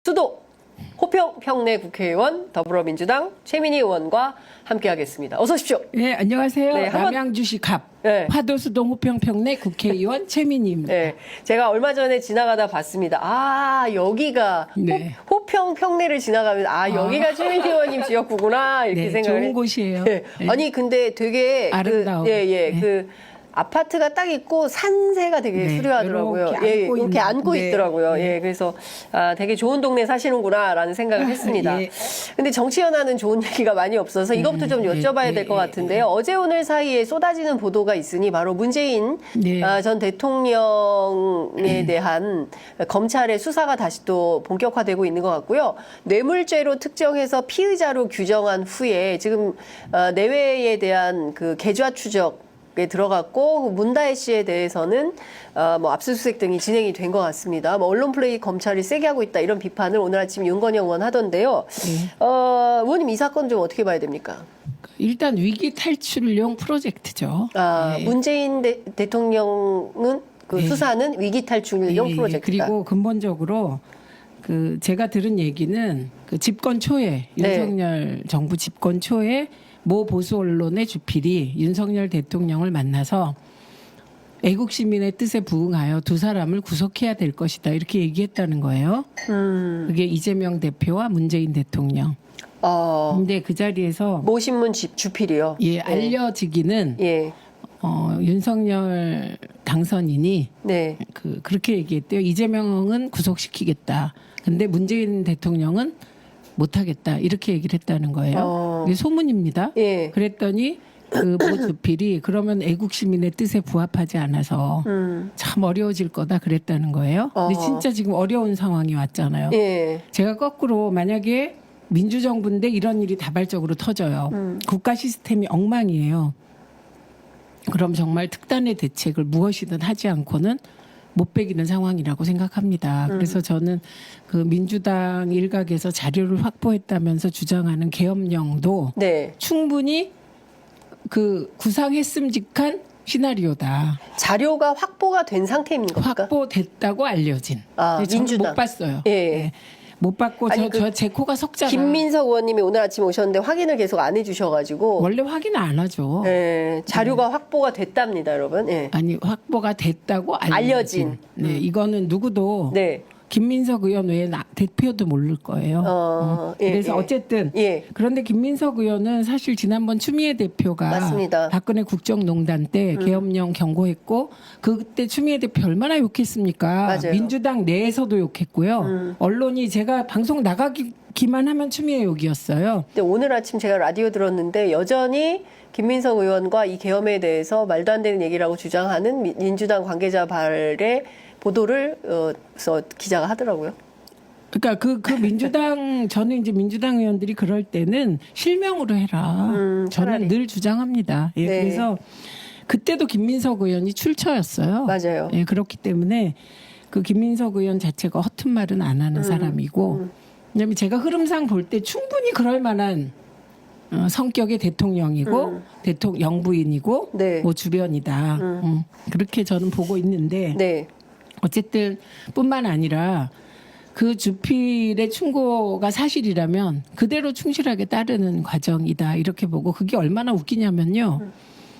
수도 호평평내 국회의원 더불어민주당 최민희 의원과 함께하겠습니다. 어서 오십시오. 네, 안녕하세요. 네, 남양주시 갑 네. 화도수동 호평평내 국회의원 최민희입니다. 네, 제가 얼마 전에 지나가다 봤습니다. 아, 여기가 네. 호평평내를 지나가면 여기가 최민희 의원님 지역구구나 이렇게 네, 생각을 좋은 곳이에요. 네. 네. 아니 근데 되게 아름다워. 네. 그 아파트가 딱 있고 산세가 되게 네, 수려하더라고요. 이렇게 안고 이렇게 있는. 있더라고요. 네. 예, 그래서 되게 좋은 동네 사시는구나라는 생각을 했습니다. 예. 근데 정치 현안은 좋은 얘기가 많이 없어서 이것부터 좀 여쭤봐야 될 것 같은데요. 어제 오늘 사이에 쏟아지는 보도가 있으니 바로 문재인 네. 전 대통령에 대한 검찰의 수사가 다시 또 본격화되고 있는 것 같고요. 뇌물죄로 특정해서 피의자로 규정한 후에 지금 내외에 대한 그 계좌 추적 에 들어갔고 문다혜 씨에 대해서는 뭐 압수수색 등이 진행이 된 것 같습니다. 뭐 언론 플레이 검찰이 세게 하고 있다 이런 비판을 오늘 아침 윤건영 의원 하던데요. 네. 의원님 이 사건 좀 어떻게 봐야 됩니까? 일단 위기 탈출용 프로젝트죠. 네. 문재인 대통령은 그 네. 수사는 위기 탈출용 예, 프로젝트다. 그리고 근본적으로 그 제가 들은 얘기는 그 집권 초에 네. 윤석열 정부 집권 초에 모 보수 언론의 주필이 윤석열 대통령을 만나서 애국 시민의 뜻에 부응하여 두 사람을 구속해야 될 것이다 이렇게 얘기했다는 거예요. 그게 이재명 대표와 문재인 대통령. 근데 그 자리에서 모 신문 주필이요. 예, 알려지기는 예. 윤석열 당선인이 네. 그렇게 얘기했대요. 이재명은 구속시키겠다. 근데 문재인 대통령은 못하겠다. 이렇게 얘기를 했다는 거예요. 이게 소문입니다. 예. 그랬더니 그 모 주필이 그러면 애국 시민의 뜻에 부합하지 않아서 참 어려워질 거다 그랬다는 거예요. 근데 진짜 지금 어려운 상황이 왔잖아요. 예. 제가 거꾸로 만약에 민주정부인데 이런 일이 다발적으로 터져요. 국가 시스템이 엉망이에요. 그럼 정말 특단의 대책을 무엇이든 하지 않고는 못 베기는 상황이라고 생각합니다. 그래서 저는 그 민주당 일각에서 자료를 확보했다면서 주장하는 계엄령도 네. 충분히 그 구상했음직한 시나리오다. 자료가 확보가 된 상태인 겁니까? 확보됐다고 알려진. 저는 민주당. 못 봤어요. 예. 네. 못 봤고 아니, 제 코가 석자가 김민석 의원님이 오늘 아침 오셨는데 확인을 계속 안 해주셔가지고 원래 확인 안 하죠. 예, 자료가 확보가 됐답니다, 여러분. 예. 아니 확보가 됐다고 알려진. 알려진. 네, 이거는 누구도 네. 김민석 의원 외에 대표도 모를 거예요. 그래서 어쨌든 예. 그런데 김민석 의원은 사실 지난번 추미애 대표가 맞습니다. 박근혜 국정농단 때 계엄령 경고했고 그때 추미애 대표 얼마나 욕했습니까? 맞아요. 민주당 내에서도 욕했고요. 언론이 제가 방송 나가기만 하면 추미애 욕이었어요. 근데 오늘 아침 제가 라디오 들었는데 여전히 김민석 의원과 이 계엄에 대해서 말도 안 되는 얘기라고 주장하는 민주당 관계자 발의 보도를 기자가 하더라고요. 그러니까 그 민주당 저는 이제 민주당 의원들이 그럴 때는 실명으로 해라. 차라리. 저는 늘 주장합니다. 예, 네. 그래서 그때도 김민석 의원이 출처였어요. 맞아요. 예, 그렇기 때문에 그 김민석 의원 자체가 허튼 말은 안 하는 사람이고, 왜냐하면 제가 흐름상 볼 때 충분히 그럴 만한 성격의 대통령이고 영부인이고 네. 뭐 주변이다. 그렇게 저는 보고 있는데. 네. 어쨌든 뿐만 아니라 그 주필의 충고가 사실이라면 그대로 충실하게 따르는 과정이다 이렇게 보고 그게 얼마나 웃기냐면요.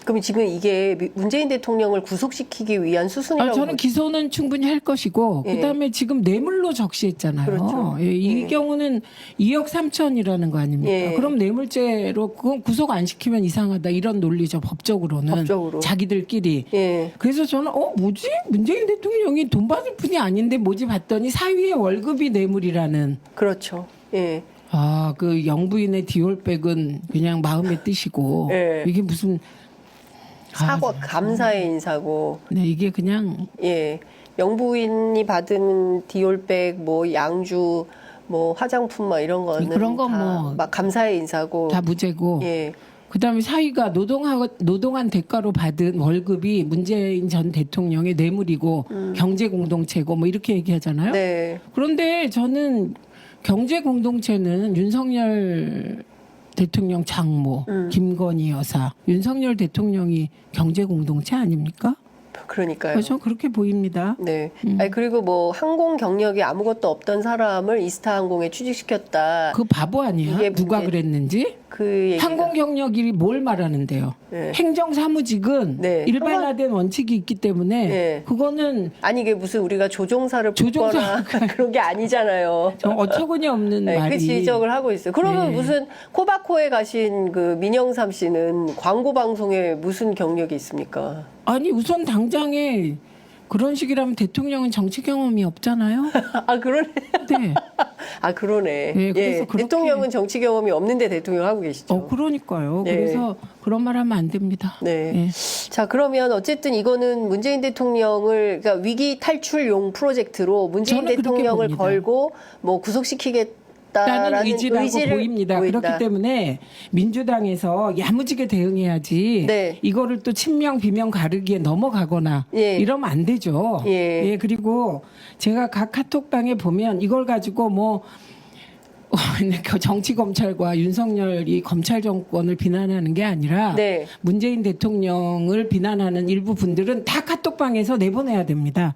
그럼 지금 이게 문재인 대통령을 구속시키기 위한 수순이라고 저는 기소는 충분히 할 것이고 예. 그다음에 지금 뇌물로 적시했잖아요. 그렇죠. 예, 이 경우는 2억 3천이라는 거 아닙니까? 예. 그럼 뇌물죄로 그건 구속 안 시키면 이상하다 이런 논리죠. 법적으로는. 법적으로. 자기들끼리. 예. 그래서 저는 뭐지? 문재인 대통령이 돈 받을 분이 아닌데 뭐지 봤더니 사위의 월급이 뇌물이라는. 그렇죠. 예. 그 영부인의 디올백은 그냥 마음의 뜻이고 예. 이게 무슨 사과 감사의 인사고. 네, 이게 그냥 예. 영부인이 받은 디올백 뭐 양주 뭐 화장품 막 이런 거는 그런 거 다 뭐 막 감사의 인사고. 다 무죄고 예. 그다음에 사위가 노동한 대가로 받은 월급이 문재인 전 대통령의 뇌물이고 경제 공동체고 뭐 이렇게 얘기하잖아요. 네. 그런데 저는 경제 공동체는 윤석열 대통령 장모, 김건희 여사, 윤석열 대통령이 경제 공동체 아닙니까? 그러니까요. 저 그렇게 보입니다. 네. 아니, 그리고 뭐 항공 경력이 아무것도 없던 사람을 이스타항공에 취직시켰다. 그 바보 아니야? 이게 누가 문제- 그랬는지? 그 얘기가 항공 경력이 뭘 말하는데요? 네. 행정사무직은 네. 일반화된 원칙이 있기 때문에 네. 그거는 아니 이게 무슨 우리가 조종사를 조종사- 뽑거나 그런 게 아니잖아요. 어처구니 없는 네, 말이. 그 지적을 하고 있어요. 그러면 네. 무슨 코바코에 가신 그 민영삼 씨는 광고 방송에 무슨 경력이 있습니까? 아니 우선 당장에 그런 식이라면 대통령은 정치 경험이 없잖아요. 아 그러네. 네. 아 그러네. 네, 그래서 그렇게- 대통령은 정치 경험이 없는데 대통령 하고 계시죠. 그러니까요. 네. 그래서 그런 말 하면 안 됩니다. 네. 자, 그러면 어쨌든 이거는 문재인 대통령을, 그러니까 위기 탈출용 프로젝트로 문재인 저는 그렇게 대통령을 봅니다. 걸고 뭐 구속시키겠다라는 라는 의지라고 의지를 보입니다. 보인다. 그렇기 때문에 민주당에서 야무지게 대응해야지 네. 이거를 또 친명 비명 가르기에 넘어가거나 예. 이러면 안 되죠. 예. 그리고 제가 각 카톡방에 보면 이걸 가지고 뭐 정치 검찰과 윤석열이 검찰 정권을 비난하는 게 아니라 네. 문재인 대통령을 비난하는 일부 분들은 다 카톡방에서 내보내야 됩니다.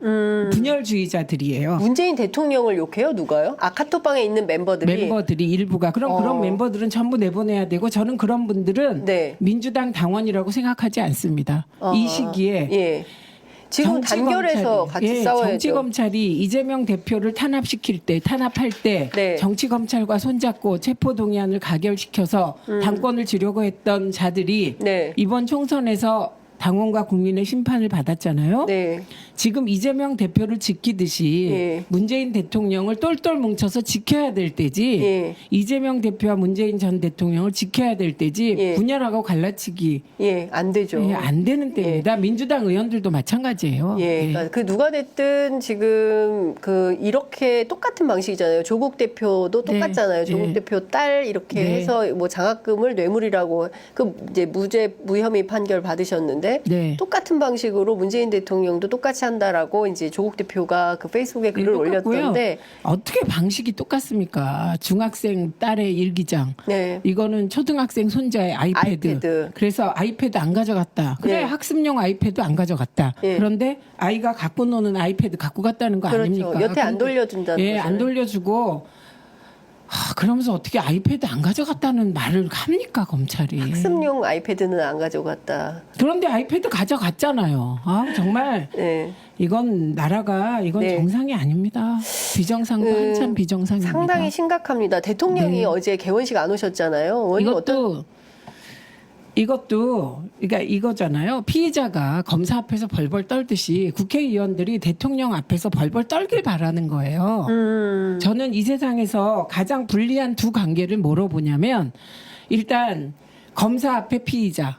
분열주의자들이에요. 문재인 대통령을 욕해요? 누가요? 아, 카톡방에 있는 멤버들이 일부가 그럼 그런 멤버들은 전부 내보내야 되고 저는 그런 분들은 네. 민주당 당원이라고 생각하지 않습니다. 이 시기에 예. 지금 단결해서 같이 싸워야죠. 정치 검찰이 이재명 대표를 탄압할 때 네. 정치 검찰과 손잡고 체포 동의안을 가결시켜서 당권을 주려고 했던 자들이 네. 이번 총선에서 당원과 국민의 심판을 받았잖아요. 네. 지금 이재명 대표를 지키듯이 예. 문재인 대통령을 똘똘 뭉쳐서 지켜야 될 때지 예. 이재명 대표와 문재인 전 대통령을 지켜야 될 때지 예. 분열하고 갈라치기 예, 안 되죠. 안 되는 때입니다. 민주당 의원들도 마찬가지예요. 예, 그러니까 그 누가 됐든 지금 그 이렇게 똑같은 방식이잖아요. 조국 대표도 네. 똑같잖아요. 조국 네. 대표 딸 이렇게 네. 해서 뭐 장학금을 뇌물이라고 그 이제 무혐의 판결 받으셨는데 네. 똑같은 방식으로 문재인 대통령도 똑같이 한다라고 이제 조국 대표가 그 페이스북에 글을 똑같고요. 올렸던데 어떻게 방식이 똑같습니까? 중학생 딸의 일기장. 네. 이거는 초등학생 손자의 아이패드. 그래서 아이패드 안 가져갔다. 그래 네. 학습용 아이패드 안 가져갔다. 네. 그런데 아이가 갖고 노는 아이패드 갖고 갔다는 거 그렇죠. 아닙니까? 여태 안 돌려준다는 예, 안 거잖아요. 돌려주고 그러면서 어떻게 아이패드 안 가져갔다는 말을 합니까 검찰이? 학습용 아이패드는 안 가져갔다. 그런데 아이패드 가져갔잖아요. 정말 네. 이건 나라가 이건 네. 정상이 아닙니다. 비정상도 한참 비정상입니다. 상당히 심각합니다. 대통령이 네. 어제 개원식 안 오셨잖아요. 원인 어떤 이것도 그러니까 이거잖아요. 피의자가 검사 앞에서 벌벌 떨듯이 국회의원들이 대통령 앞에서 벌벌 떨길 바라는 거예요. 저는 이 세상에서 가장 불리한 두 관계를 뭐로 보냐면 일단 검사 앞에 피의자.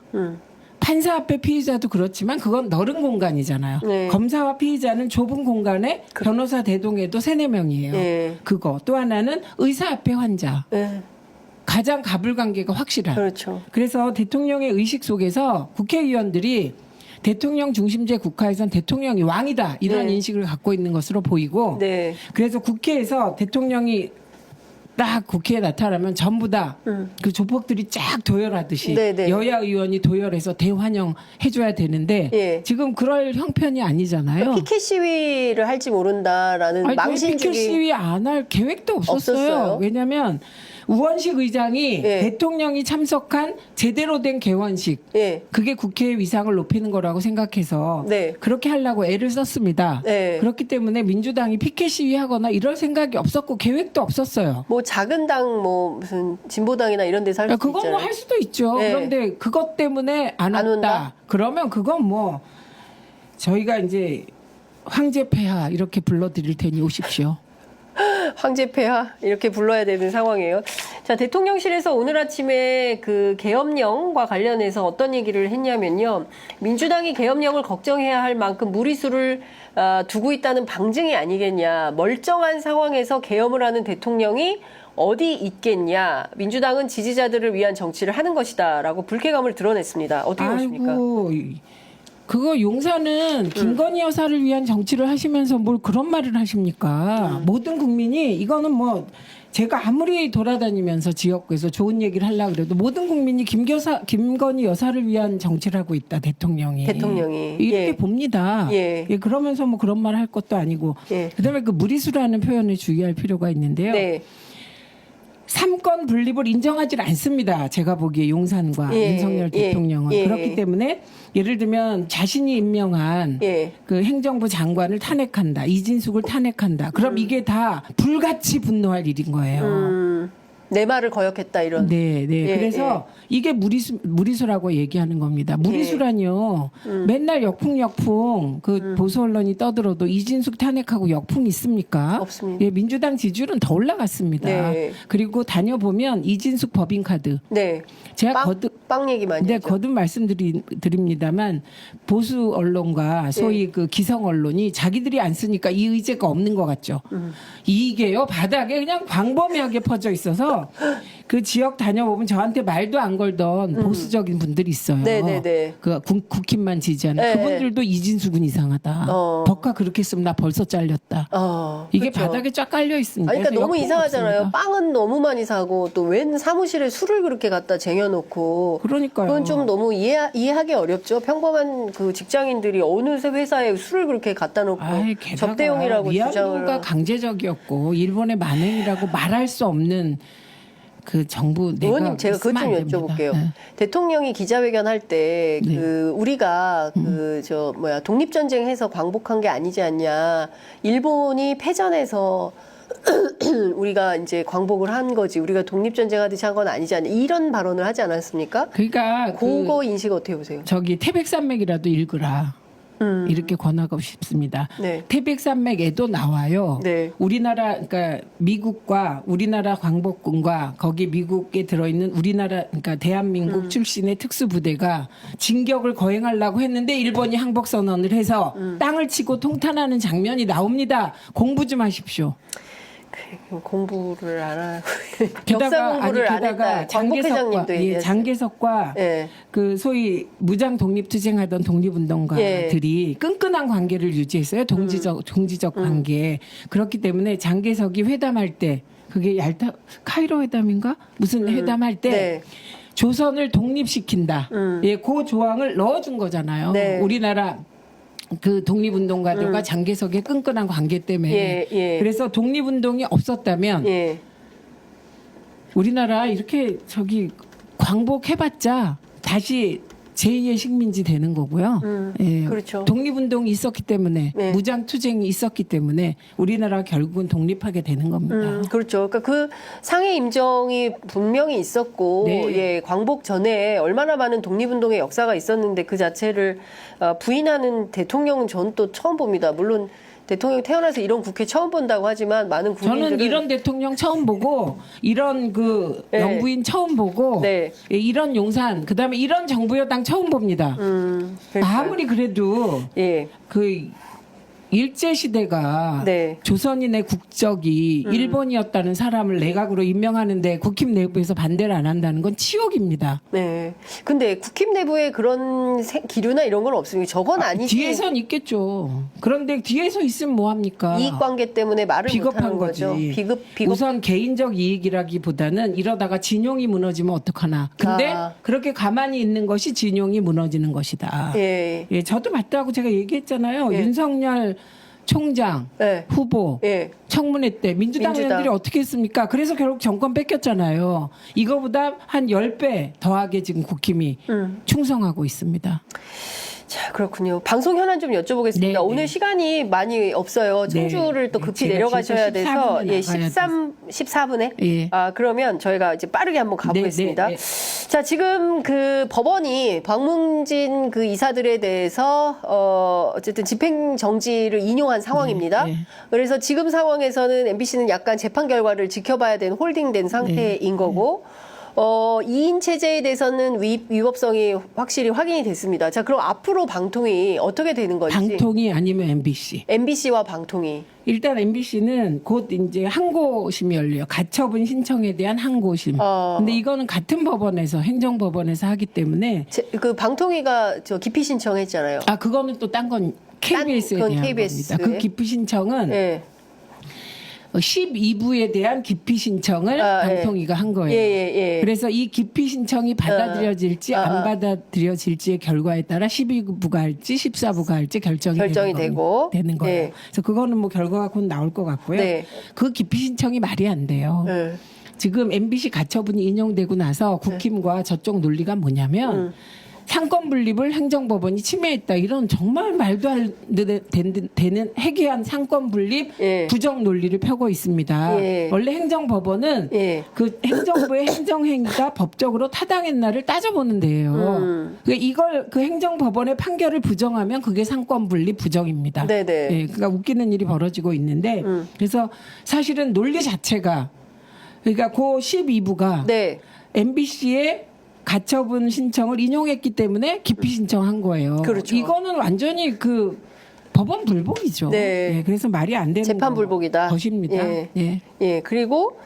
판사 앞에 피의자도 그렇지만 그건 넓은 공간이잖아요. 네. 검사와 피의자는 좁은 공간에 변호사 대동에도 3-4명이에요. 네. 그거. 또 하나는 의사 앞에 환자. 네. 가장 가불관계가 확실한. 그렇죠. 그래서 대통령의 의식 속에서 국회의원들이 대통령 중심제 국가에선 대통령이 왕이다 이런 네. 인식을 갖고 있는 것으로 보이고 네. 그래서 국회에서 대통령이 딱 국회에 나타나면 전부 다 그 조폭들이 쫙 도열하듯이 네, 네. 여야 의원이 도열해서 대환영 해줘야 되는데 예. 지금 그럴 형편이 아니잖아요. 피켓 시위를 할지 모른다라는 아니, 망신주기. 피켓 시위 안 할 계획도 없었어요. 없었어요? 왜냐하면 우원식 의장이 예. 대통령이 참석한 제대로 된 개원식 예. 그게 국회의 위상을 높이는 거라고 생각해서 네. 그렇게 하려고 애를 썼습니다. 네. 그렇기 때문에 민주당이 피켓 시위하거나 이럴 생각이 없었고 계획도 없었어요. 뭐 작은 당 뭐 무슨 진보당이나 이런 데서 할 수도 그건 뭐 있잖아요. 할 수도 있죠. 네. 그런데 그것 때문에 안 안 왔다. 온다? 그러면 그건 뭐 저희가 이제 황제폐하 이렇게 불러드릴 테니 오십시오. 황제폐하 이렇게 불러야 되는 상황이에요. 자, 대통령실에서 오늘 아침에 그 계엄령과 관련해서 어떤 얘기를 했냐면요. 민주당이 계엄령을 걱정해야 할 만큼 무리수를 두고 있다는 방증이 아니겠냐. 멀쩡한 상황에서 계엄을 하는 대통령이 어디 있겠냐. 민주당은 지지자들을 위한 정치를 하는 것이다라고 불쾌감을 드러냈습니다. 어떻게 보십니까? 아이고 그거 용산은 김건희 여사를 위한 정치를 하시면서 뭘 그런 말을 하십니까? 모든 국민이 이거는 뭐 제가 아무리 돌아다니면서 지역구에서 좋은 얘기를 하려고 그래도 모든 국민이 김건희 여사를 위한 정치를 하고 있다, 대통령이. 이렇게 예. 봅니다. 예. 예, 그러면서 뭐 그런 말 할 것도 아니고. 예. 그다음에 그 무리수라는 표현에 주의할 필요가 있는데요. 네. 삼권 분립을 인정하지 않습니다. 제가 보기에 용산과 예, 윤석열 예, 대통령은. 예. 그렇기 때문에 예를 들면 자신이 임명한 예. 그 행정부 장관을 탄핵한다. 이진숙을 탄핵한다. 그럼 이게 다 불같이 분노할 일인 거예요. 내 말을 거역했다 이런. 네, 네. 예, 그래서 이게 무리수라고 얘기하는 겁니다. 무리수라니요. 맨날 역풍 그 보수 언론이 떠들어도 이진숙 탄핵하고 역풍 있습니까? 없습니다. 예, 민주당 지지율은 더 올라갔습니다. 네. 그리고 다녀보면 이진숙 법인카드. 네. 제가 빵 얘기 많이 네, 하죠. 거듭 말씀드립니다만 보수 언론과 소위 그 기성 언론이 자기들이 안 쓰니까 이 의제가 없는 것 같죠. 이게요 바닥에 그냥 광범위하게 퍼져 있어서 그 지역 다녀보면 저한테 말도 안 걸던 보수적인 분들이 있어요. 네네네. 그 국힘만 지지하는 네. 그분들도 이진숙은 이상하다. 법과 그렇게 쓰면 나 벌써 잘렸다. 이게 그렇죠. 바닥에 쫙 깔려 있습니다. 아니, 그러니까 그래서 너무 역풍 이상하잖아요. 없습니다. 빵은 너무 많이 사고 또 웬 사무실에 술을 그렇게 갖다 쟁여놓고. 그러니까요. 그건 좀 너무 이해하기 어렵죠. 평범한 그 직장인들이 어느 회사에 술을 그렇게 갖다 놓고 게다가 접대용이라고 위안부가 주장을. 강제적이었고 일본의 만행이라고 말할 수 없는 그 정부 내가 의원님 제가 그것 좀 쓰면 안 됩니다. 여쭤볼게요. 네. 대통령이 기자회견 할 때 네. 그 우리가 그 독립전쟁해서 광복한 게 아니지 않냐. 일본이 패전해서 우리가 이제 광복을 한 거지. 우리가 독립전쟁 하듯이 한 건 아니지 않냐. 이런 발언을 하지 않았습니까? 그러니까 그거 인식 어떻게 보세요? 저기 태백산맥이라도 읽으라. 이렇게 권하고 싶습니다. 네. 태백산맥에도 나와요. 네. 우리나라 그러니까 미국과 우리나라 광복군과 거기 미국에 들어있는 우리나라 그러니까 대한민국 출신의 특수부대가 진격을 거행하려고 했는데 일본이 항복 선언을 해서 땅을 치고 통탄하는 장면이 나옵니다. 공부 좀 하십시오. 공부를 안 하고 역사 공부를 안 했다. 장개석과 장개석과 예. 그 소위 무장 독립투쟁하던 독립운동가들이 끈끈한 관계를 유지했어요. 동지적 관계. 그렇기 때문에 장개석이 회담할 때 그게 카이로 회담인가 무슨 회담할 때. 네. 조선을 독립시킨다. 예, 그 조항을 넣어준 거잖아요. 네. 우리나라 그 독립운동가들과 장개석의 끈끈한 관계 때문에. 예, 예. 그래서 독립운동이 없었다면 예. 우리나라 이렇게 광복해봤자 다시 제2의 식민지 되는 거고요. 예. 그렇죠. 독립운동이 있었기 때문에 네. 무장투쟁이 있었기 때문에 우리나라 결국은 독립하게 되는 겁니다. 그렇죠. 그러니까 그 상해 임정이 분명히 있었고, 네. 예, 광복 전에 얼마나 많은 독립운동의 역사가 있었는데 그 자체를 부인하는 대통령은 전 또 처음 봅니다. 물론 대통령이 태어나서 이런 국회 처음 본다고 하지만 많은 국민들은 저는 이런 대통령 처음 보고 이런 그 네. 영부인 처음 보고 네. 예, 이런 용산 그다음에 이런 정부 여당 처음 봅니다. 그러니까요. 아무리 그래도 예, 그 일제 시대가 네. 조선인의 국적이 일본이었다는 사람을 내각으로 임명하는데 국힘 내부에서 반대를 안 한다는 건 치욕입니다. 네. 근데 국힘 내부에 그런 기류나 이런 건 없습니다. 저건 아니지. 뒤에선 있겠죠. 그런데 뒤에서 있으면 뭐 합니까? 이익 관계 때문에 말을 비겁한 못하는 거죠. 거지. 비급. 우선 개인적 이익이라기보다는 이러다가 진용이 무너지면 어떡하나. 근데 그렇게 가만히 있는 것이 진용이 무너지는 것이다. 예. 예, 저도 맞다고 제가 얘기했잖아요. 예. 윤석열 총장 예. 후보 예. 청문회 때 민주당 의원들이 어떻게 했습니까? 그래서 결국 정권 뺏겼잖아요. 이거보다 한 10배 더하게 지금 국힘이 충성하고 있습니다. 자, 그렇군요. 방송 현안 좀 여쭤보겠습니다. 네, 오늘 네. 시간이 많이 없어요. 청주를 또 급히 제가 내려가셔야 진짜 돼서 14분에 예, 나가야 14분에 예. 그러면 저희가 이제 빠르게 한번 가보겠습니다. 네, 네, 자, 지금 그 법원이 박문진 그 이사들에 대해서 어쨌든 집행 정지를 인용한 상황입니다. 네. 그래서 지금 상황에서는 MBC는 약간 재판 결과를 지켜봐야 되는 홀딩된 상태인 거고. 2인 체제에 대해서는 위법성이 확실히 확인이 됐습니다. 자, 그럼 앞으로 방통위 어떻게 되는 건지. 방통위 아니면 MBC. MBC와 방통위. 일단 MBC는 곧 이제 항고심이 열려요. 가처분 신청에 대한 항고심. 근데 이거는 같은 법원에서 행정법원에서 하기 때문에 그 방통위가 저 기피 신청했잖아요. 그거는 또 딴 건 KBS에 그건 대한 KBS. 겁니다. 그 기피 신청은 예. 12부에 대한 기피 신청을 방통위가 한 거예요. 예. 그래서 이 기피 신청이 받아들여질지 안 받아들여질지의 결과에 따라 12부가 할지 14부가 할지 결정이 되는 거예요. 네. 그래서 그거는 뭐 결과가 곧 나올 것 같고요. 네. 그 기피 신청이 말이 안 돼요. 네. 지금 MBC 가처분이 인용되고 나서 국힘과 저쪽 논리가 뭐냐면 상권 분립을 행정법원이 침해했다. 이런 정말 말도 안 되는 해괴한 상권 분립 예. 부정 논리를 펴고 있습니다. 예. 원래 행정법원은 예. 그 행정부의 행정행위가 법적으로 타당했나를 따져보는 데예요. 그러니까 이걸 그 행정법원의 판결을 부정하면 그게 상권 분립 부정입니다. 네네. 예, 그러니까 웃기는 일이 벌어지고 있는데 그래서 사실은 논리 자체가 그러니까 그 12부가 네. MBC의 가처분 신청을 인용했기 때문에 기피 신청한 거예요. 그렇죠. 이거는 완전히 그 법원 불복이죠. 네. 예, 그래서 말이 안 되는 재판 불복이다. 것입니다. 예. 예. 예, 그리고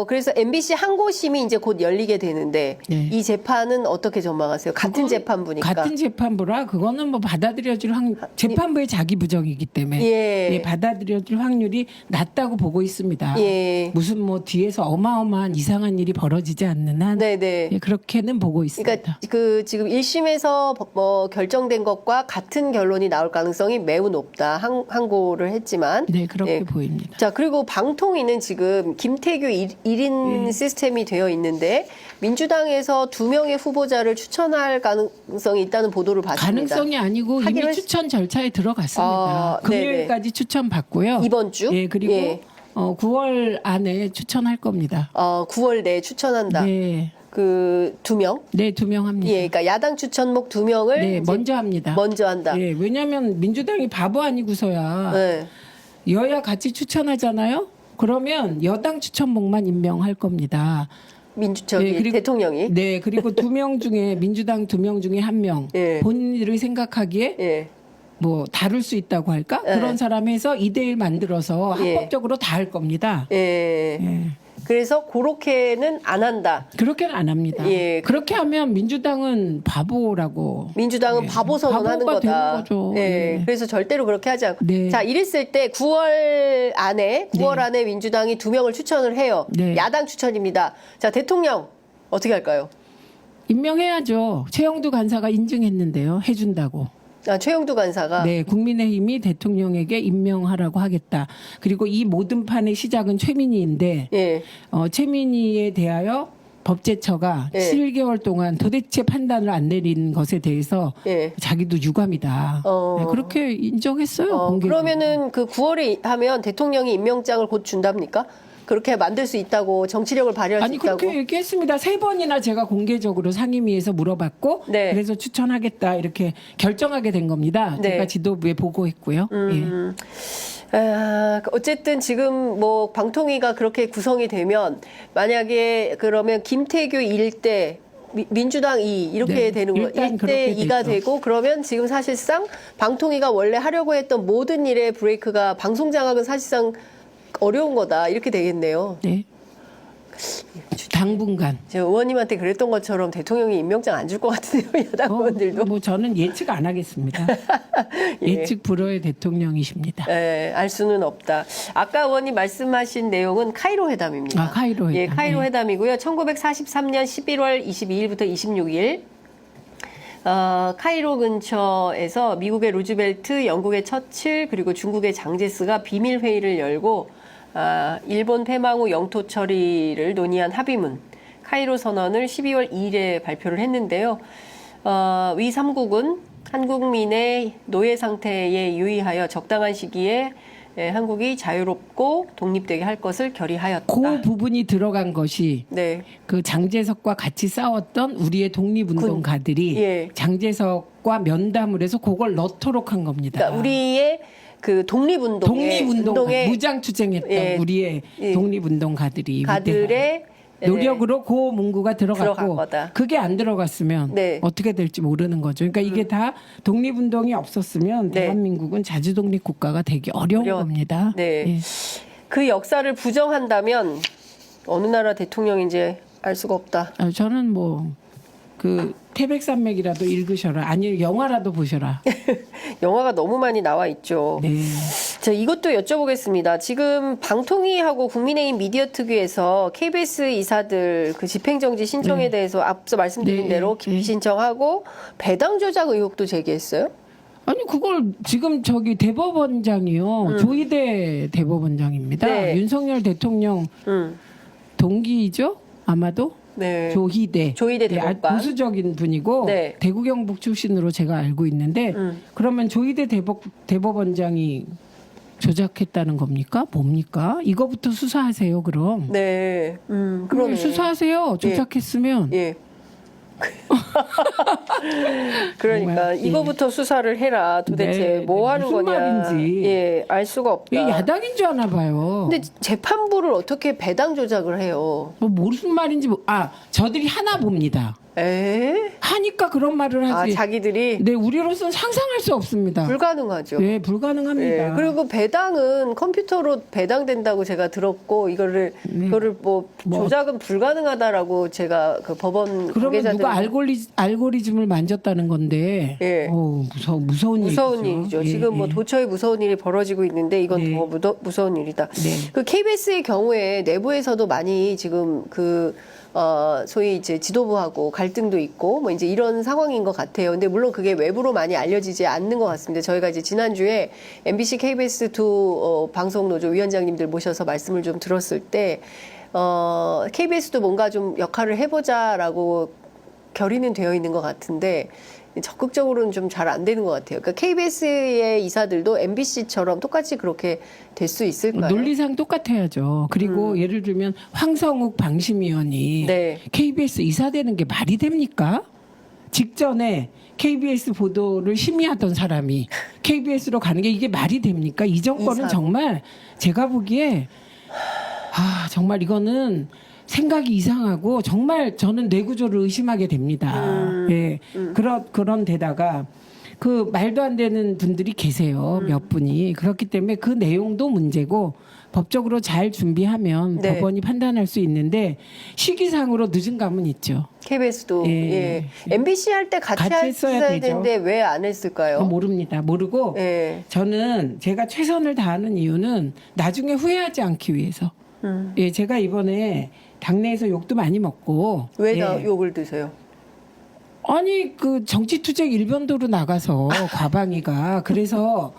그래서 MBC 항고심이 이제 곧 열리게 되는데 네. 이 재판은 어떻게 전망하세요? 같은 재판부니까. 같은 재판부라 그거는 뭐 받아들여질 재판부의 자기 부정이기 때문에 예. 받아들여질 확률이 낮다고 보고 있습니다. 예. 무슨 뭐 뒤에서 어마어마한 이상한 일이 벌어지지 않는 한 네네. 예, 그렇게는 보고 있습니다. 그러니까 그 지금 1심에서 뭐 결정된 것과 같은 결론이 나올 가능성이 매우 높다. 항고를 했지만. 네, 그렇게 예. 보입니다. 자, 그리고 방통위는 지금 김태규 1인 시스템이 되어 있는데 민주당에서 2명의 후보자를 추천할 가능성이 있다는 보도를 봤습니다. 가능성이 아니고 이미 하기로 추천 절차에 들어갔습니다. 금요일까지 추천 받고요. 이번 주? 예, 그리고 예. 9월 안에 추천할 겁니다. 9월 내에 추천한다. 네. 그 2명? 네, 2명 합니다. 예, 그러니까 야당 추천목 2명을 네, 먼저 합니다. 먼저 한다. 예, 왜냐하면 민주당이 바보 아니고서야 네. 여야 같이 추천하잖아요. 그러면 여당 추천목만 임명할 겁니다. 그리고- 대통령이. 네, 그리고 2명 중에 민주당 2명 중에 1명 예. 본인들이 생각하기에 예. 뭐 다룰 수 있다고 할까? 예. 그런 사람에서 2대1 만들어서 예. 합법적으로 다 할 겁니다. 예. 예. 그래서 그렇게는 안 한다. 그렇게는 안 합니다. 예. 그렇게 하면 민주당은 바보라고. 민주당은 예. 바보 선언하는 바보가 거다. 되는 거죠. 예. 예. 그래서 절대로 그렇게 하지 않고. 네. 자, 이랬을 때 9월 안에 민주당이 2명을 추천을 해요. 네. 야당 추천입니다. 자, 대통령 어떻게 할까요? 임명해야죠. 최영두 간사가 인증했는데요. 해준다고. 최영두 간사가 네, 국민의힘이 대통령에게 임명하라고 하겠다. 그리고 이 모든 판의 시작은 최민희인데 예. 최민희에 대하여 법제처가 예. 7개월 동안 도대체 판단을 안 내린 것에 대해서 예. 자기도 유감이다. 네, 그렇게 인정했어요. 공개적으로. 그러면은 그 9월에 하면 대통령이 임명장을 곧 준답니까? 그렇게 만들 수 있다고 정치력을 발휘할 아니 수 있다고. 그렇게 얘기했습니다. 3번이나 제가 공개적으로 상임위에서 물어봤고 네. 그래서 추천하겠다 이렇게 결정하게 된 겁니다. 네. 제가 지도부에 보고했고요. 예. 어쨌든 지금 뭐 방통위가 그렇게 구성이 되면 만약에 그러면 김태규 1대 민주당 2 이렇게 네, 되는 거 일단 1대 그렇게 2가 되죠. 되고 그러면 지금 사실상 방통위가 원래 하려고 했던 모든 일의 브레이크가 방송 장악은 사실상 어려운 거다 이렇게 되겠네요. 네. 당분간. 제가 의원님한테 그랬던 것처럼 대통령이 임명장 안 줄 것 같은데요, 야당 의원들도. 뭐 저는 예측 안 하겠습니다. 예. 예측 불허의 대통령이십니다. 알 수는 없다. 아까 의원님 말씀하신 내용은 카이로 회담입니다. 카이로 회담. 예, 카이로 회담이고요. 1943년 11월 22일부터 26일 카이로 근처에서 미국의 루즈벨트, 영국의 처칠, 그리고 중국의 장제스가 비밀 회의를 열고 일본 패망 후 영토 처리를 논의한 합의문 카이로 선언을 12월 2일에 발표를 했는데요. 위 3국은 한국민의 노예 상태에 유의하여 적당한 시기에 한국이 자유롭고 독립되게 할 것을 결의하였다. 그 부분이 들어간 것이 네. 그 장제석과 같이 싸웠던 우리의 독립운동가들이 예. 장제석과 면담을 해서 그걸 넣도록 한 겁니다. 그러니까 우리의 그 독립운동에 무장 투쟁했던 예. 우리의 예. 독립운동가들이 가들의 노력으로 그 문구가 들어간 들어갔고 거다. 그게 안 들어갔으면 네. 어떻게 될지 모르는 거죠. 그러니까 이게 다 독립운동이 없었으면 네. 대한민국은 자주독립 국가가 되기 어려운 겁니다. 네. 예. 그 역사를 부정한다면 어느 나라 대통령인지 알 수가 없다. 저는 뭐 그 태백산맥이라도 읽으셔라. 아니 영화라도 보셔라. 영화가 너무 많이 나와 있죠. 네. 자, 이것도 여쭤보겠습니다. 지금 방통위하고 국민의힘 미디어특위에서 KBS 이사들 그 집행정지 신청에 대해서 앞서 말씀드린 네. 대로 기피 신청하고 배당 조작 의혹도 제기했어요. 아니 그걸 지금 저기 대법원장이요. 조희대 대법원장입니다. 네. 윤석열 대통령 동기이죠? 아마도 네. 조희대 조희대 아주 대법관. 보수적인 분이고 네. 대구 경북 출신으로 제가 알고 있는데 그러면 조희대 대법원장이 조작했다는 겁니까? 뭡니까? 이거부터 수사하세요. 그럼 네. 그럼 그러네. 수사하세요. 조작했으면 예. 그러니까 정말, 예. 이거부터 수사를 해라. 도대체 네, 뭐 하는 무슨 거냐. 말인지. 예, 알 수가 없다. 이게 야당인 줄 아나 봐요. 근데 재판부를 어떻게 배당 조작을 해요? 뭐 무슨 말인지 저들이 하나 봅니다. 에? 하니까 그런 말을 아, 하지. 자기들이 네, 우리로서는 상상할 수 없습니다. 불가능하죠. 네, 불가능합니다. 예, 그리고 배당은 컴퓨터로 배당된다고 제가 들었고 이거를 뭐 조작은 불가능하다라고 제가 그 법원 그러면 관계자들 누가 알고리즘을 만졌다는 건데, 예. 무서운 일이죠. 예, 지금 뭐 예. 도처에 무서운 일이 벌어지고 있는데 이건 네. 더 무서운 일이다. 네. 그 KBS의 경우에 내부에서도 많이 지금 소위 이제 지도부하고 갈등도 있고 뭐 이제 이런 상황인 것 같아요. 근데 물론 그게 외부로 많이 알려지지 않는 것 같습니다. 저희가 이제 지난주에 MBC KBS2 방송노조 위원장님들 모셔서 말씀을 좀 들었을 때 KBS도 뭔가 좀 역할을 해보자라고 결의는 되어 있는 것 같은데 적극적으로는 좀 잘 안 되는 것 같아요. 그러니까 KBS의 이사들도 MBC처럼 똑같이 그렇게 될 수 있을까요? 논리상 똑같아야죠. 그리고 예를 들면 황성욱 방심위원이 네. KBS 이사되는 게 말이 됩니까? 직전에 KBS 보도를 심의하던 사람이 KBS로 가는 게 이게 말이 됩니까? 이 정권은 이사. 정말 제가 보기에 정말 이거는 생각이 이상하고 정말 저는 뇌구조를 의심하게 됩니다. 예. 그런 데다가 그 말도 안 되는 분들이 계세요. 몇 분이. 그렇기 때문에 그 내용도 문제고 법적으로 잘 준비하면 네. 법원이 판단할 수 있는데 시기상으로 늦은 감은 있죠. KBS도 예. MBC 할 때 같이 했어야 했어야 되죠. 되는데 왜 안 했을까요? 모릅니다. 모르고 예. 저는 제가 최선을 다하는 이유는 나중에 후회하지 않기 위해서. 예, 제가 이번에 당내에서 욕도 많이 먹고 왜 예. 다 욕을 드세요? 아니 그 정치투쟁 일변도로 나가서 과방위가 그래서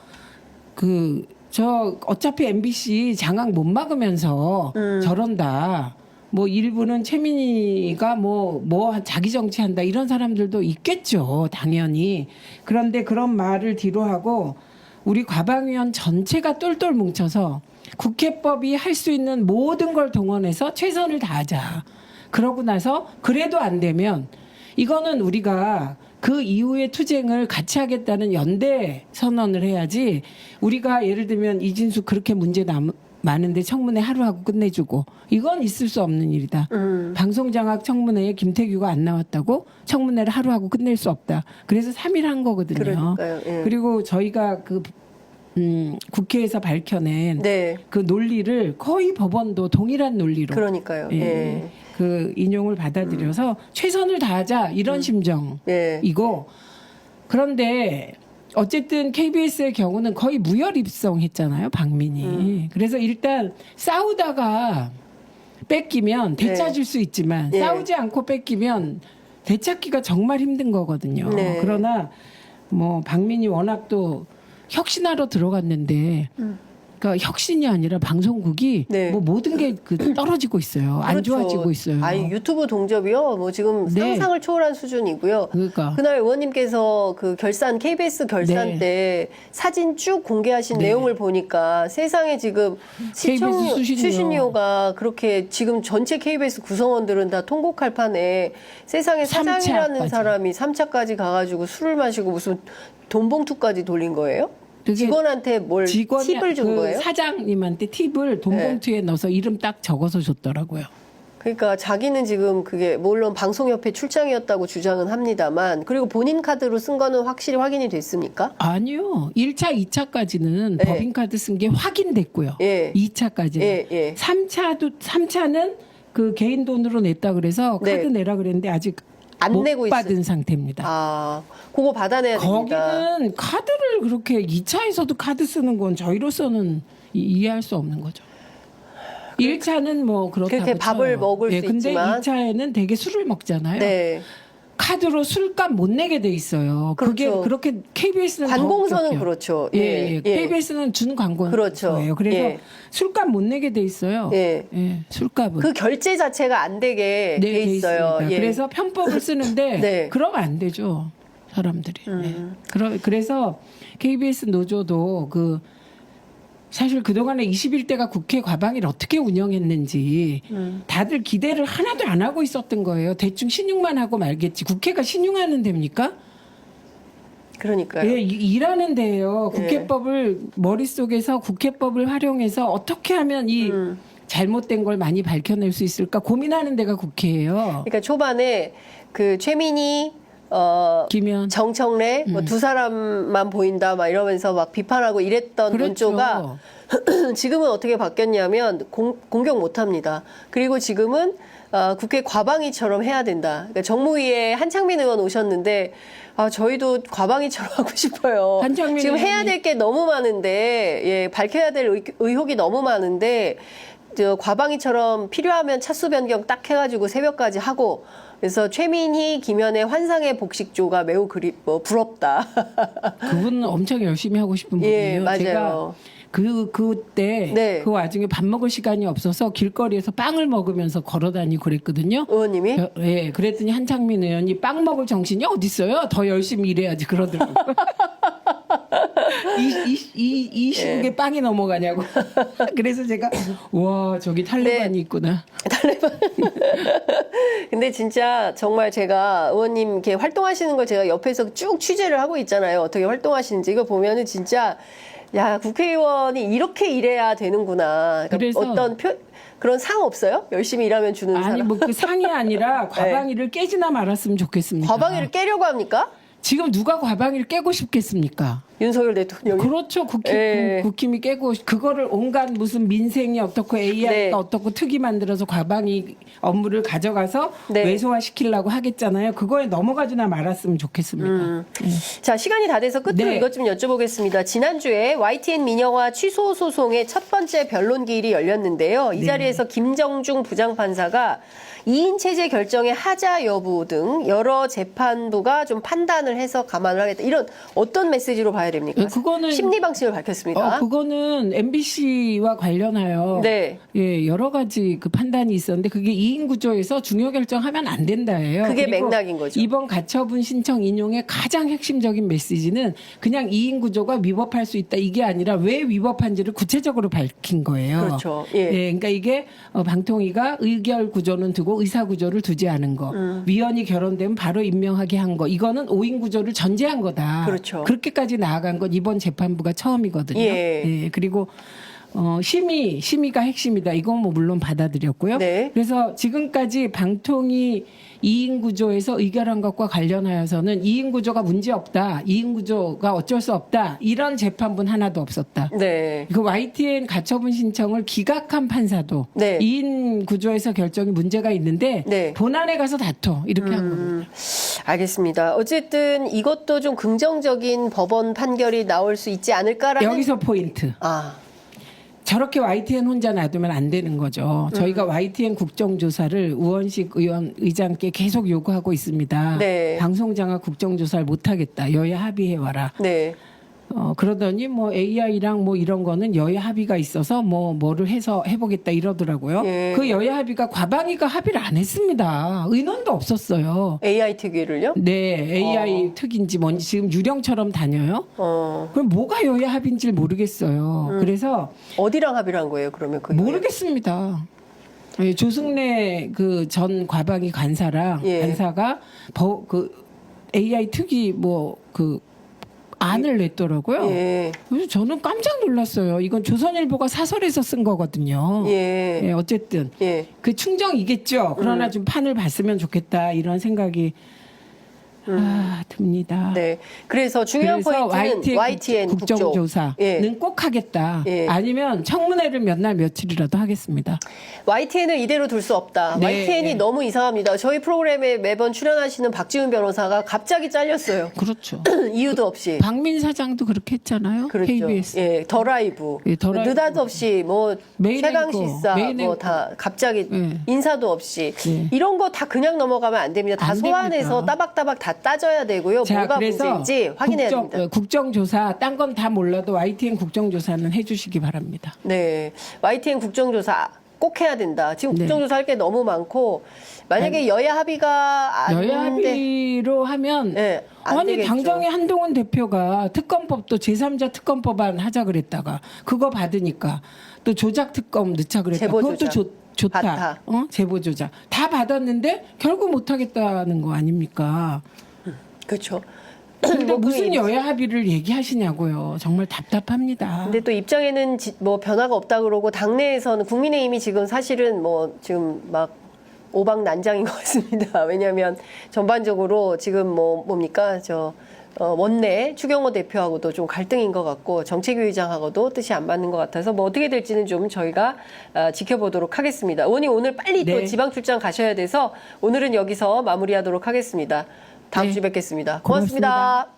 저 어차피 MBC 장악 못 막으면서 저런다. 뭐 일부는 최민희가 뭐 자기 정치한다 이런 사람들도 있겠죠 당연히. 그런데 그런 말을 뒤로하고 우리 과방위원 전체가 똘똘 뭉쳐서 국회법이 할 수 있는 모든 걸 동원해서 최선을 다하자. 그러고 나서 그래도 안 되면 이거는 우리가 그 이후의 투쟁을 같이 하겠다는 연대 선언을 해야지 우리가 예를 들면 이진수 그렇게 문제 많은데 청문회 하루 하고 끝내주고 이건 있을 수 없는 일이다. 방송장악 청문회에 김태규가 안 나왔다고 청문회를 하루 하고 끝낼 수 없다. 그래서 3일 한 거거든요. 그러니까요. 예. 그리고 저희가 국회에서 밝혀낸 네. 그 논리를 거의 법원도 동일한 논리로 그러니까요. 예, 예. 그 인용을 받아들여서 최선을 다하자 이런 심정이고 예. 그런데 어쨌든 KBS의 경우는 거의 무혈 입성했잖아요 박민이. 그래서 일단 싸우다가 뺏기면 되찾을 수 있지만 네. 싸우지 않고 뺏기면 되찾기가 정말 힘든 거거든요. 네. 그러나 뭐 박민이 워낙 또 혁신하러 들어갔는데 그러니까 혁신이 아니라 방송국이 네. 뭐 모든 게 떨어지고 있어요. 안 그렇죠. 좋아지고 있어요. 아니 유튜브 동접이요. 뭐 지금 네. 상상을 초월한 수준이고요. 그러니까 그날 의원님께서 그 KBS 결산 네. 때 사진 쭉 공개하신 네. 내용을 보니까 세상에 지금 KBS 수신료가 그렇게 지금 전체 KBS 구성원들은 다 통곡할 판에 세상에 사장이라는 3차까지. 사람이 3차까지 가가지고 술을 마시고 무슨 돈봉투까지 돌린 거예요? 그게 직원한테 뭘 팁을 준 거예요? 사장님한테 팁을 돈봉투에 넣어서 이름 딱 적어서 줬더라고요. 그러니까 자기는 지금 그게 물론 방송협회 출장이었다고 주장은 합니다만 그리고 본인 카드로 쓴 거는 확실히 확인이 됐습니까? 아니요. 1차, 2차까지는 네. 법인카드 쓴 게 확인됐고요. 예. 2차까지는. 예, 예. 3차는 그 개인 돈으로 냈다 그래서 네. 카드 내라 그랬는데 아직 안 못 내고 받은 상태입니다. 아, 그거 받아내야 됩니다. 거기는 카드를 그렇게 2차에서도 카드 쓰는 건 저희로서는 이해할 수 없는 거죠. 1차는 뭐 그렇다고 그렇게 밥을 쳐요. 먹을 수 근데 있지만. 2차에는 되게 술을 먹잖아요. 네. 카드로 술값 못 내게 돼 있어요. 그게 그렇죠. 그렇게 KBS는 관공서는 그렇죠. 예. KBS는 준 광고예요. 그렇죠. 그래서 예. 술값 못 내게 돼 있어요. 예. 술값은. 그 결제 자체가 안 되게 돼 있어요. 있습니다. 예. 그래서 편법을 쓰는데 네. 그러면 안 되죠. 사람들이. 그래서 KBS 노조도 사실 그동안에 21대가 국회 과방위를 어떻게 운영했는지 다들 기대를 하나도 안 하고 있었던 거예요. 대충 신용만 하고 말겠지. 국회가 신용하는 데입니까? 그러니까요. 예, 일하는 데예요. 국회법을 머릿속에서 국회법을 활용해서 어떻게 하면 이 잘못된 걸 많이 밝혀낼 수 있을까 고민하는 데가 국회예요. 그러니까 초반에 그 최민희 김현 정청래 뭐 두 사람만 보인다 막 이러면서 막 비판하고 이랬던 그렇죠. 논조가 지금은 어떻게 바뀌었냐면 공격 못 합니다. 그리고 지금은 국회 과방위처럼 해야 된다. 그러니까 정무위에 한창민 의원 오셨는데 저희도 과방위처럼 하고 싶어요. 한창민 지금 해야 의원이- 될 게 너무 많은데 예, 밝혀야 될 의혹이 너무 많은데 과방위처럼 필요하면 차수 변경 딱 해가지고 새벽까지 하고 그래서 최민희, 김현의 환상의 복식조가 매우 부럽다. 그분은 엄청 열심히 하고 싶은 예, 분이에요. 맞아요. 제가 그때 네. 그 와중에 밥 먹을 시간이 없어서 길거리에서 빵을 먹으면서 걸어다니고 그랬거든요. 의원님이 예, 그랬더니 한창민 의원이 빵 먹을 정신이 어디 있어요? 더 열심히 일해야지 그러더라고요. 이 시국에 빵이 넘어가냐고. 그래서 제가 와 저기 탈레반이 있구나. 근데 진짜 정말 제가 의원님 이렇게 활동하시는 걸 제가 옆에서 쭉 취재를 하고 있잖아요. 어떻게 활동하시는지 이거 보면은 진짜 야 국회의원이 이렇게 일해야 되는구나. 그러니까 그래서 어떤 그런 상 없어요? 열심히 일하면 주는 아니 사람. 뭐 그 상이 아니라 과방위를 깨지나 말았으면 좋겠습니다. 과방위를 깨려고 합니까? 지금 누가 과방위를 깨고 싶겠습니까? 윤석열 대통령이. 그렇죠. 예. 국힘이 깨고 그거를 온갖 무슨 민생이 어떻고 AI가 네. 어떻고 특이 만들어서 과방위 업무를 가져가서 네. 외소화시키려고 하겠잖아요. 그거에 넘어가지나 말았으면 좋겠습니다. 자, 시간이 다 돼서 끝으로 네. 이것 좀 여쭤보겠습니다. 지난주에 YTN 민영화 취소 소송의 첫 번째 변론 기일이 열렸는데요. 이 네. 자리에서 김정중 부장판사가 2인 체제 결정의 하자 여부 등 여러 재판부가 좀 판단을 해서 감안을 하겠다. 이런 어떤 메시지로 봐야 됩니까? 그거는 심리 방침을 밝혔습니다. 그거는 MBC와 관련하여 네. 예, 여러 가지 그 판단이 있었는데 그게 2인 구조에서 중요 결정하면 안 된다예요. 그게 그리고 맥락인 거죠. 이번 가처분 신청 인용의 가장 핵심적인 메시지는 그냥 2인 구조가 위법할 수 있다 이게 아니라 왜 위법한지를 구체적으로 밝힌 거예요. 그렇죠. 예. 그러니까 이게 방통위가 의결 구조는 두고 의사 구조를 두지 않은 거, 위원이 결혼되면 바로 임명하게 한 거, 이거는 5인 구조를 전제한 거다. 그렇죠. 그렇게까지 나아간 건 이번 재판부가 처음이거든요. 예. 그리고 심의가 핵심이다. 이건 뭐 물론 받아들였고요. 네. 그래서 지금까지 방통위 2인 구조에서 의결한 것과 관련하여서는 2인 구조가 문제 없다. 2인 구조가 어쩔 수 없다. 이런 재판부는 하나도 없었다. 네. 그 YTN 가처분 신청을 기각한 판사도 네. 2인 구조에서 결정이 문제가 있는데 네. 본안에 가서 다퉈 이렇게 한 겁니다. 알겠습니다. 어쨌든 이것도 좀 긍정적인 법원 판결이 나올 수 있지 않을까라는. 여기서 포인트. 저렇게 YTN 혼자 놔두면 안 되는 거죠. 저희가 YTN 국정조사를 우원식 의장께 계속 요구하고 있습니다. 네. 방송장악 국정조사를 못하겠다. 여야 합의해와라. 네. 그러더니 뭐 AI랑 뭐 이런 거는 여야 합의가 있어서 뭐를 해서 해보겠다 이러더라고요. 예. 그 여야 합의가 과방위가 합의를 안 했습니다. 의논도 없었어요. AI 특위를요? 네, AI 특인지 뭔지 지금 유령처럼 다녀요. 그럼 뭐가 여야 합의인지 모르겠어요. 그래서 어디랑 합의를 한 거예요, 그러면? 그게? 모르겠습니다. 예, 조승래 그 전 과방위 관사랑 예. 관사가 그 AI 특위 안을 냈더라고요. 예. 그래서 저는 깜짝 놀랐어요. 이건 조선일보가 사설에서 쓴 거거든요. 예. 예, 어쨌든 예. 그 충정이겠죠. 그러나 좀 판을 봤으면 좋겠다 이런 생각이 듭니다. 네. 그래서 중요한 그래서 포인트는 YTN 국정조사는 예. 꼭 하겠다. 예. 아니면 청문회를 몇 날 며칠이라도 하겠습니다. YTN을 이대로 둘 수 없다. 네, YTN이 네. 너무 이상합니다. 저희 프로그램에 매번 출연하시는 박지훈 변호사가 갑자기 잘렸어요. 그렇죠. 이유도 없이. 박민 사장도 그렇게 했잖아요. 그렇죠. KBS. 예, 더 라이브. 예, 더 라이브. 느닷없이 뭐 메인 최강 앵커, 시사 메인 뭐 앵커. 다 갑자기 예. 인사도 없이 예. 이런 거 다 그냥 넘어가면 안 됩니다. 다 안 소환해서 됩니다. 따박따박 다 따져야 되고요. 자, 뭐가 그래서 문제인지 확인해야 됩니다. 국정조사, 딴 건 다 몰라도 YTN 국정조사는 해주시기 바랍니다. 네, YTN 국정조사 꼭 해야 된다. 지금 네. 국정조사 할 게 너무 많고 만약에 여야 합의가 안 여야 되는데 합의로 하면 네, 안 아니 되겠죠. 당장에 한동훈 대표가 특검법도 제3자 특검법안 하자 그랬다가 그거 받으니까 또 조작 특검 넣자 그랬다. 제보 그것도 조작. 좋다. 받다. 제보 조작 다 받았는데 결국 못 하겠다는 거 아닙니까? 그렇죠. 근데 뭐 무슨 그게 여야 합의를 얘기하시냐고요. 정말 답답합니다. 근데 또 입장에는 뭐 변화가 없다 그러고 당내에서는 국민의힘이 지금 사실은 뭐 지금 막 오방난장인 것 같습니다. 왜냐하면 전반적으로 지금 뭡니까 원내 추경호 대표하고도 좀 갈등인 것 같고 정책위의장하고도 뜻이 안 맞는 것 같아서 뭐 어떻게 될지는 좀 저희가 지켜보도록 하겠습니다. 의원님 오늘 빨리 또 네. 지방 출장 가셔야 돼서 오늘은 여기서 마무리하도록 하겠습니다. 다음 네. 주에 뵙겠습니다. 고맙습니다. 고맙습니다.